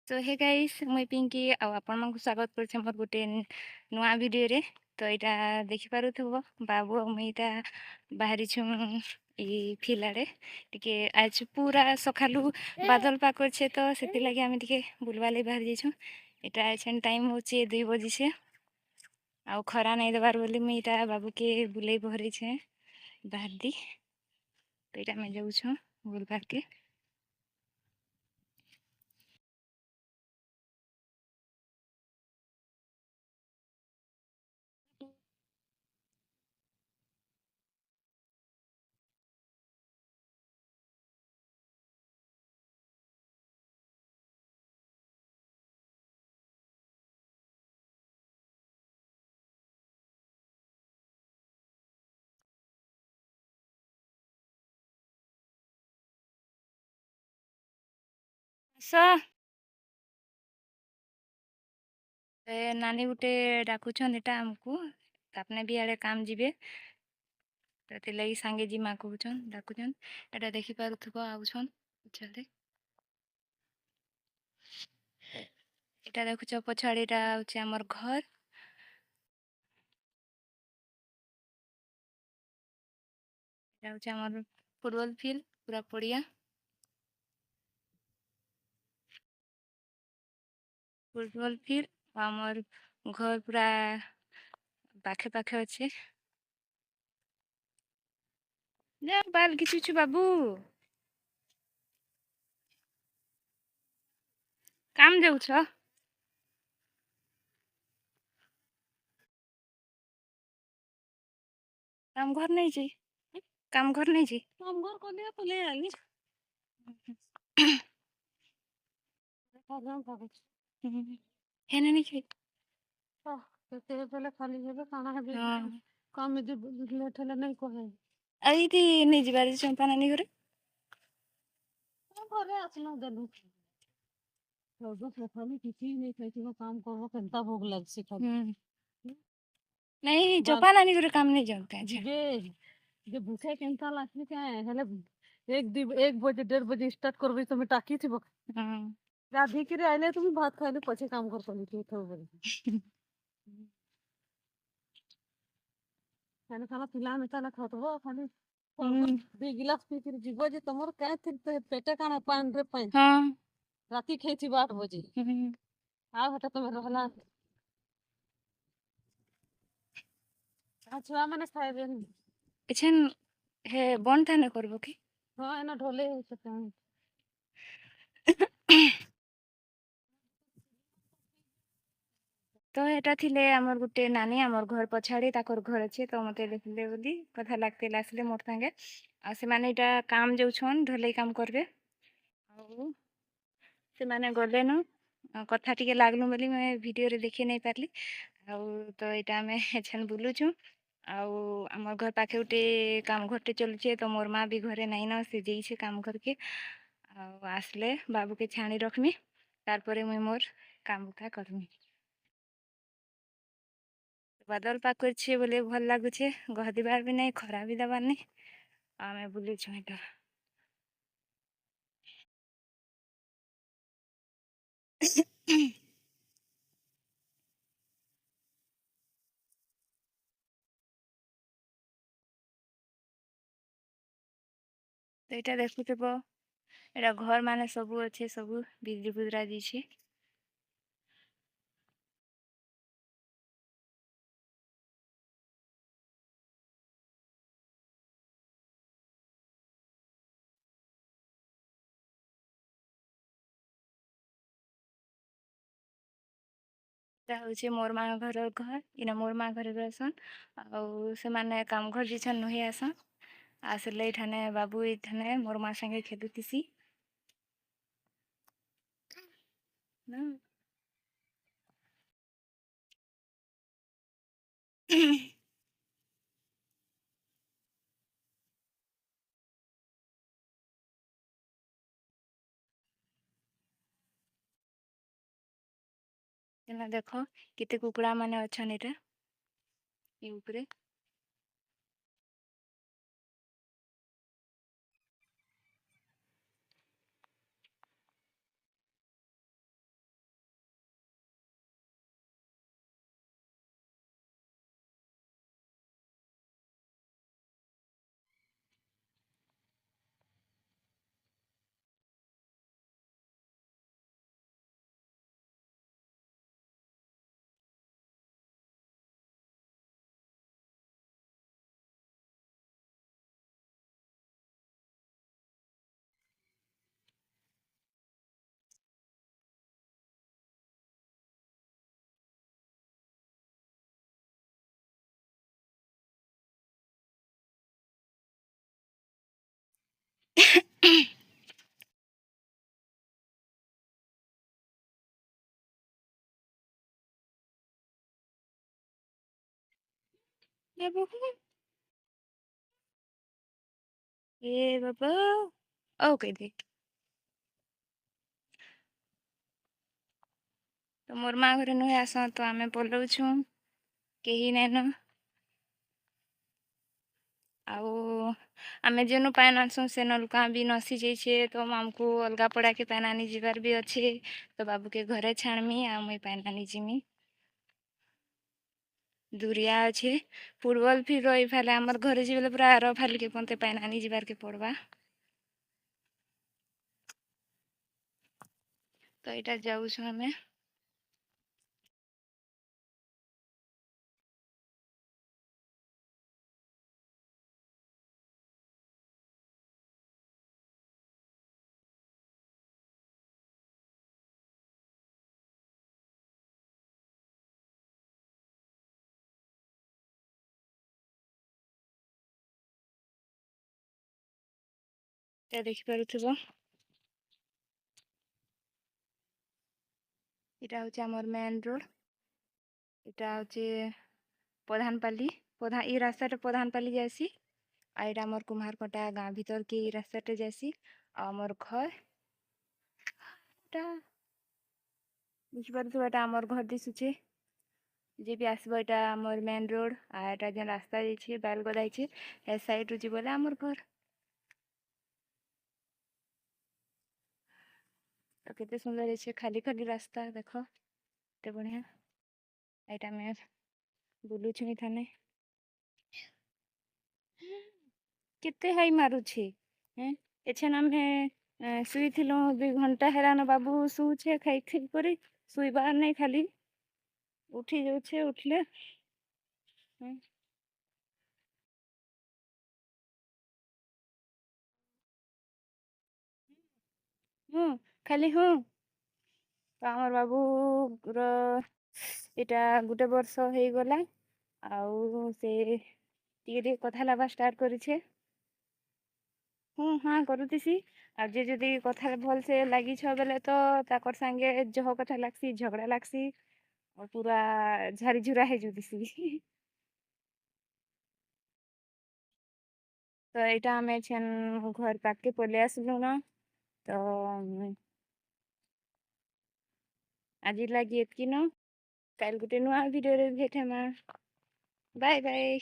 सो hey guys मुई पिंकी आपण मानक स्वागत करछे मोर गुटे नुआ वीडियो रे। तो एटा देखि पारुथबो बाबू और मुईटा बाहरी छु ई फिलाडे टिके आज पूरा सखालू बादल पाक छे तो सेति लागि आमे टिके बुलवाले बाहर जेछु। एटा एछन टाइम होचे 2 बजे छे आ खरा नै देबार बोली मुईटा बाबू के बुलै बहरे छे बाहर दी। तो एटा मैं जाऊ छु बुलबार के। स नानी गुटे डाकुछन एटा हमकू आपने भी आड़े काम जीवे तो लगी सांगे जिमा कहछन डाकुछन। एटा देखि पारुथबो आउछन चले एटा देखुछ पछाड़ी एटा होचे हमर घर। एटा होचे हमर फुटबॉल फील्ड पूरा पड़िया फुटबॉल फील्ड हमर घर पूरा पाखे पाखे अच्छे। जा बाल घिचुछु बाबू काम जाउछ काम घर नहीं जी काम घर नहीं जी काम घर को ले पले आली है नहीं खाई କେତେ ବେଲେ ଖାଲି ହେବେ କାଣା ହେବେ କମ ଯଦି ଲେଟ୍ ହେଲେ ନାଇଁ କହେ ଏଇଠି ନେଇ ଯିବାର ଚମ୍ପା ନାନୀ ଘରେ ଘରେ ଆସିଲ ଦେଲୁ ଖାଲି କିଛି ନେଇ ଖାଇଥିବ କାମ କରବ କେନ୍ତା ଭୋଗ ଲାଗସି ଖାଲି नहीं चंपा नानी घरे काम नहीं जानते जे भूखे केन्ता लागसी काहे हेले एक बजे 1:30 बजे स्टार्ट करबे तो मैं टाकी थी गाधी के आइले तुम भात खाइले पछे काम कर सली थी थो बजे खाना खाना पिला में ताला खातबो खाली दे गिलास पी के जीवो जे तमर काहे थे पेटे काना पान रे पान हां राती खेची 8 बजे आ हटा तमे रहला छुआ माने खाइबे एछन हे बन थाने करबो की हां एना ढोले है तो एटा थिले हमर गुटे नानी हमर घर पछाड़ी ताकर घर अछि तो मते देखले बोली कथा लागते लासले मोर संगे आ से माने एटा काम जाउछन ढोले काम करबे आ से माने गले न कथा टिके लागनु बोली मैं वीडियो रे देखि नहीं पारली आ तो एटा में एछन बुलुछु आ हमर घर पाखे उटे काम घरटे चलुछे तो मोर माँ भी घरे नहीं न से जेइछे काम करके आ आसले बाबू के छाणी रखमी तार परे मुई मोर काम उठा करमी। बादल पाक करछे बोले भल लागुछे गह दिबार भी नहीं खरा भी दबार नहीं आमे बुलुछु एटा तो एटा देखुथबो एटा घर माने सबू अच्छे सबू बिजली बुजरा दीछे। एटा होचे मोर माँ घर इना मोर माँ घर रहसन आ से माने काम घर जिछन नहे आसन आसले एठाने बाबू एठाने मोर माँ संगे खेलुतिसी ना एना देखो केते कुकुड़ा माने अछन एटा ई ऊपरे बाबू ए बाबा ओके देख तो मोर माँ घरे नुहे आस तो आमे पलाउछुँ केही नाइन आउ आमे जेनु पान आनसुँ से नलका भी नसी जाइछे तो आमको अलगा पड़ा के पान आनी जीवार भी अच्छे तो बाबू के घरे छाणमी आ मुई पान आनी जिमी दूरिया अच्छे फुटबल फिर रही फाले आमर घरे जीवले पूरा आर फाल के पनते पान आनी जीवार के पड़वा तो इटा जाऊछु हमें ता देखि पारुथिबो इटा होचे आमर मेन रोड इटा होचे प्रधानपाली प्रधान ई रास्ता प्रधानपाली जासी आ इटा आमर कुम्हारकटा गाँ भीतर के ई रास्ता जासी आ आमर घर टा देखि पारुथिबो एटा आमर घर दिसुचे जे भी आसबो एटा आमर मेन रोड आ एटा जेन रास्ता जाइछे बैल गदा जाइछे ए साइड रु जिबोले आमर घर तो केते सुंदर जाइछे खाली खाली रास्ता देखो केते बढ़िया एटा मैं बुलुछु थाने केते हाई मारुछे हैं एछन आमे सुईथिलु 2 घंटा हेरान बाबू सुउछे खाई खाई करे सुईबार नहीं खाली उठी जाउछे उठले हूँ खाली हूँ तो आमर बाबू ର ଏଟା गुटे वर्ष हो गला आउ से ଟିକେ କଥା ଲାବା ଷ୍ଟାର୍ଟ କରିଛେ हाँ କରୁଥିସି ଆଉ ଯେ ଯଦି କଥା ଭଲ ସେ ଲାଗିଛ ବେଲେ ତ ତାକର ସାଙ୍ଗେ ଜହ କଥା ଲାଗସି ଝଗड़ा ଲାଗସି और पूरा झारी झुरा है जुदिसी तो एटा हमें छन घर पाके पले आसलु ना तो आज लगी एतकी न काल गुटे नुआ वीडियो रे भेट हेमा बाय बाय